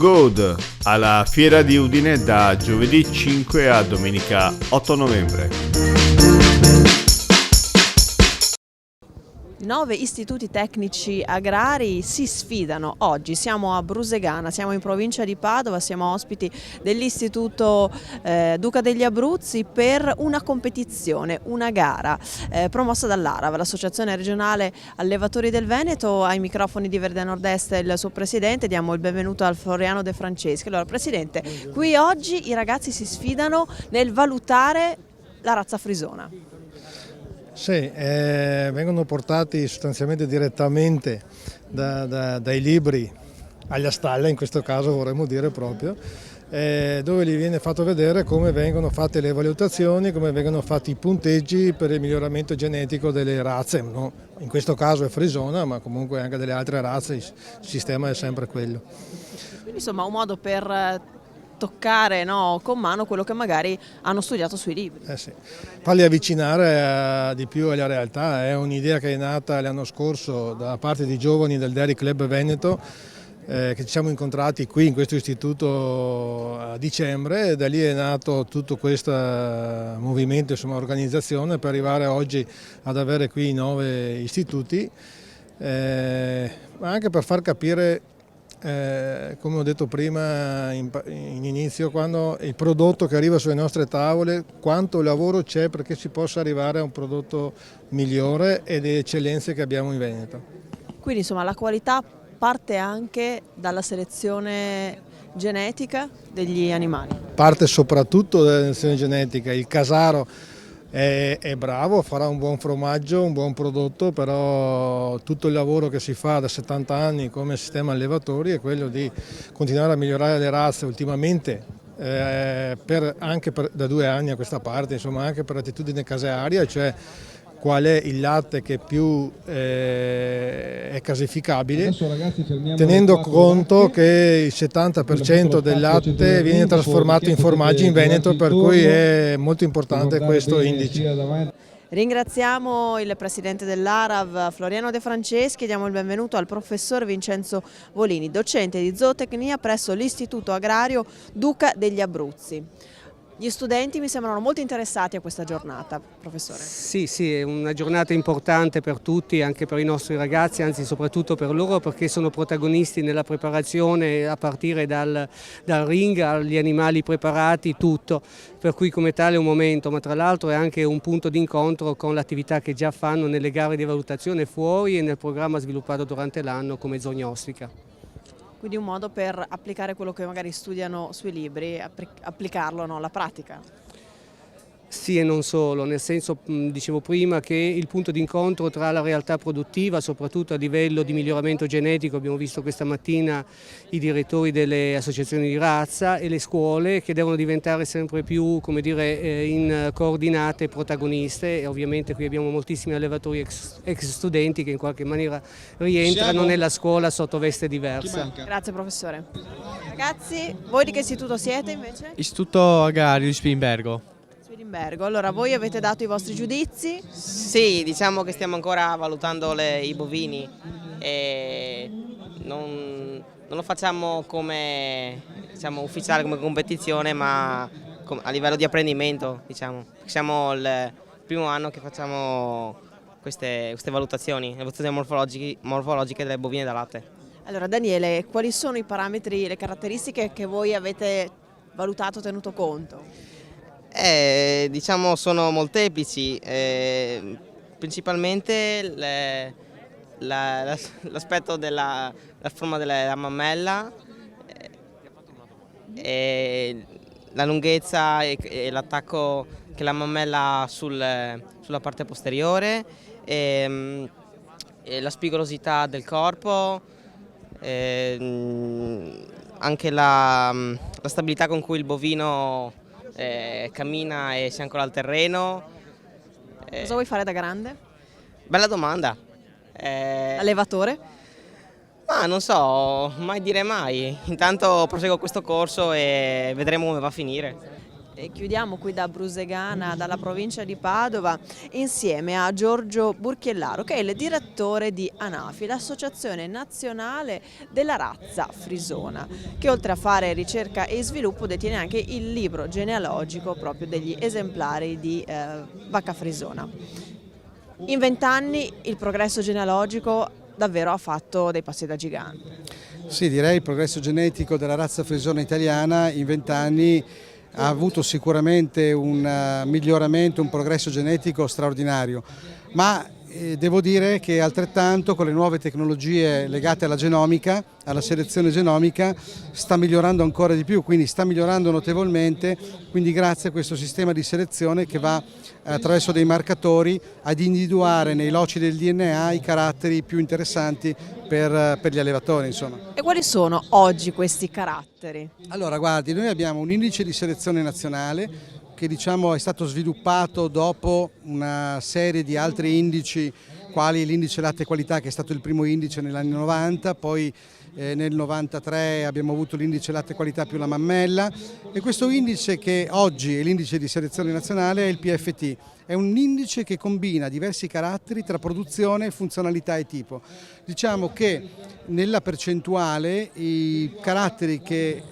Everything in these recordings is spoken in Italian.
Good alla Fiera di Udine da giovedì 5 a domenica 8 novembre. 9 istituti tecnici agrari si sfidano oggi. Siamo a Brusegana, siamo in provincia di Padova, siamo ospiti dell'istituto Duca degli Abruzzi per una competizione, una gara promossa dall'ARAV, l'Associazione Regionale Allevatori del Veneto. Ai microfoni di Verde Nord-Est il suo presidente, diamo il benvenuto al Floriano De Franceschi. Allora Presidente, qui oggi i ragazzi si sfidano nel valutare la razza frisona. Sì, vengono portati sostanzialmente direttamente dai libri agli stalla, in questo caso vorremmo dire proprio, dove gli viene fatto vedere come vengono fatte le valutazioni, come vengono fatti i punteggi per il miglioramento genetico delle razze, no? In questo caso è frisona, ma comunque anche delle altre razze il sistema è sempre quello. Quindi insomma un modo per toccare, no, con mano quello che magari hanno studiato sui libri. Sì. Farli avvicinare di più alla realtà, è un'idea che è nata l'anno scorso da parte di giovani del Dairy Club Veneto, che ci siamo incontrati qui in questo istituto a dicembre, e da lì è nato tutto questo movimento, insomma, organizzazione, per arrivare oggi ad avere qui 9 istituti, ma anche per far capire, come ho detto prima in inizio, quando il prodotto che arriva sulle nostre tavole, quanto lavoro c'è perché si possa arrivare a un prodotto migliore e delle eccellenze che abbiamo in Veneto. Quindi insomma la qualità parte anche dalla selezione genetica degli animali. Parte soprattutto dalla selezione genetica. Il casaro è bravo, farà un buon formaggio, un buon prodotto, però tutto il lavoro che si fa da 70 anni come sistema allevatori è quello di continuare a migliorare le razze ultimamente, anche da 2 anni a questa parte, insomma, anche per attitudine casearia, cioè qual è il latte che più è casificabile, tenendo conto che il 70% del latte viene trasformato in formaggi in Veneto, per cui è molto importante questo indice. Ringraziamo il presidente dell'ARAV Floriano De Franceschi e diamo il benvenuto al professor Vincenzo Volini, docente di zootecnia presso l'Istituto Agrario Duca degli Abruzzi. Gli studenti mi sembrano molto interessati a questa giornata, professore. Sì, è una giornata importante per tutti, anche per i nostri ragazzi, anzi soprattutto per loro, perché sono protagonisti nella preparazione a partire dal ring agli animali preparati, tutto. Per cui come tale è un momento, ma tra l'altro è anche un punto d'incontro con l'attività che già fanno nelle gare di valutazione fuori e nel programma sviluppato durante l'anno come zoognostica. Quindi un modo per applicare quello che magari studiano sui libri, applicarlo, no, alla pratica. Sì e non solo, nel senso, dicevo prima, che il punto d'incontro tra la realtà produttiva, soprattutto a livello di miglioramento genetico, abbiamo visto questa mattina i direttori delle associazioni di razza, e le scuole, che devono diventare sempre più, come dire, coordinate protagoniste, e ovviamente qui abbiamo moltissimi allevatori ex studenti che in qualche maniera rientrano nella scuola sotto veste diversa. Grazie professore. Ragazzi, voi di che istituto siete invece? Istituto Agrario di Spilimbergo. Allora, voi avete dato i vostri giudizi? Sì, diciamo che stiamo ancora valutando i bovini e non lo facciamo come, diciamo, ufficiale, come competizione, ma a livello di apprendimento, diciamo. Siamo il primo anno che facciamo queste valutazioni, le valutazioni morfologiche delle bovine da latte. Allora Daniele, quali sono i parametri, le caratteristiche che voi avete valutato, tenuto conto? Diciamo sono molteplici, principalmente l'aspetto della forma della mammella, la lunghezza e l'attacco che la mammella ha sulla parte posteriore, la spigolosità del corpo, anche la stabilità con cui il bovino cammina e si ancora al terreno. Cosa vuoi fare da grande? Bella domanda. Allevatore? Ma non so, mai dire mai. Intanto proseguo questo corso e vedremo come va a finire. E chiudiamo qui da Brusegana, dalla provincia di Padova, insieme a Giorgio Burchiellaro, che è il direttore di ANAFI, l'Associazione Nazionale della Razza Frisona, che oltre a fare ricerca e sviluppo detiene anche il libro genealogico proprio degli esemplari di vacca frisona. In 20 anni il progresso genealogico davvero ha fatto dei passi da gigante. Sì, direi il progresso genetico della razza frisona italiana in 20 anni ha avuto sicuramente un miglioramento, un progresso genetico straordinario, ma devo dire che altrettanto con le nuove tecnologie legate alla genomica, alla selezione genomica, sta migliorando ancora di più, quindi sta migliorando notevolmente, quindi grazie a questo sistema di selezione che va attraverso dei marcatori ad individuare nei loci del DNA i caratteri più interessanti per gli allevatori, insomma. E quali sono oggi questi caratteri? Allora guardi, noi abbiamo un indice di selezione nazionale che è stato sviluppato dopo una serie di altri indici, quali l'indice latte qualità, che è stato il primo indice negli anni 90, poi nel 93 abbiamo avuto l'indice latte qualità più la mammella, e questo indice, che oggi è l'indice di selezione nazionale, è il PFT. È un indice che combina diversi caratteri tra produzione, funzionalità e tipo. Diciamo che nella percentuale i caratteri che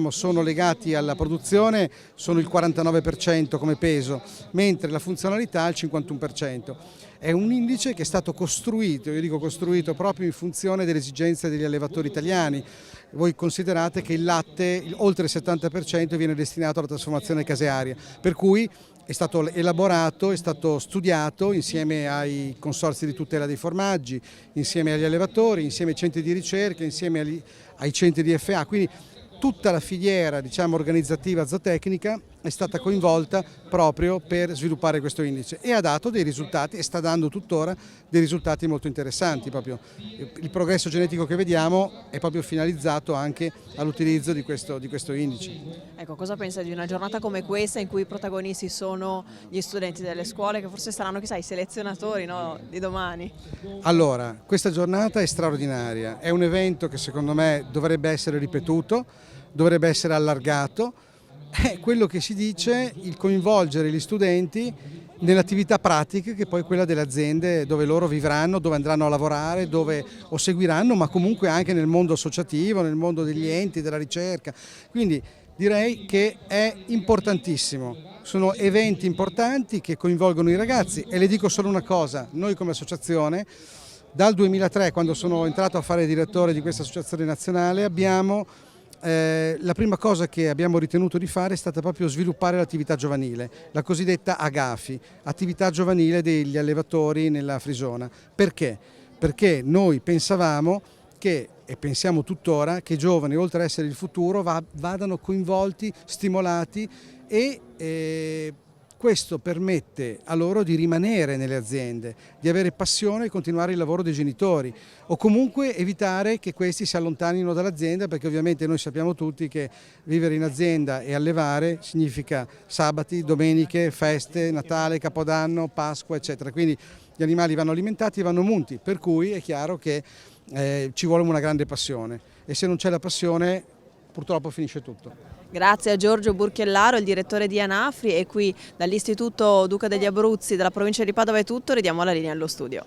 sono legati alla produzione sono il 49% come peso, mentre la funzionalità è il 51%. È un indice che è stato costruito, io dico costruito proprio in funzione delle esigenze degli allevatori italiani. Voi considerate che il latte, oltre il 70%, viene destinato alla trasformazione casearia, per cui è stato elaborato, è stato studiato insieme ai consorzi di tutela dei formaggi, insieme agli allevatori, insieme ai centri di ricerca, insieme ai centri di FA, quindi tutta la filiera organizzativa zootecnica è stata coinvolta proprio per sviluppare questo indice e ha dato dei risultati, e sta dando tuttora dei risultati molto interessanti. Proprio il progresso genetico che vediamo è proprio finalizzato anche all'utilizzo di questo indice. Ecco, cosa pensa di una giornata come questa in cui i protagonisti sono gli studenti delle scuole, che forse saranno, chissà, i selezionatori, no, di domani? Allora, questa giornata è straordinaria, è un evento che secondo me dovrebbe essere ripetuto, dovrebbe essere allargato. È quello che si dice, il coinvolgere gli studenti nell'attività pratica, che poi è quella delle aziende dove loro vivranno, dove andranno a lavorare, dove o seguiranno, ma comunque anche nel mondo associativo, nel mondo degli enti, della ricerca. Quindi direi che è importantissimo, sono eventi importanti che coinvolgono i ragazzi, e le dico solo una cosa: noi come associazione dal 2003, quando sono entrato a fare direttore di questa associazione nazionale, la prima cosa che abbiamo ritenuto di fare è stata proprio sviluppare l'attività giovanile, la cosiddetta AGAFI, attività giovanile degli allevatori nella Frisona. Perché? Perché noi pensavamo che, e pensiamo tuttora, che i giovani, oltre ad essere il futuro, vadano coinvolti, stimolati, e questo permette a loro di rimanere nelle aziende, di avere passione e continuare il lavoro dei genitori, o comunque evitare che questi si allontanino dall'azienda, perché ovviamente noi sappiamo tutti che vivere in azienda e allevare significa sabati, domeniche, feste, Natale, Capodanno, Pasqua, eccetera. Quindi gli animali vanno alimentati e vanno munti, per cui è chiaro che ci vuole una grande passione, e se non c'è la passione purtroppo finisce tutto. Grazie a Giorgio Burchiellaro, il direttore di ANAFI, e qui dall'Istituto Duca degli Abruzzi della provincia di Padova è tutto, ridiamo la linea allo studio.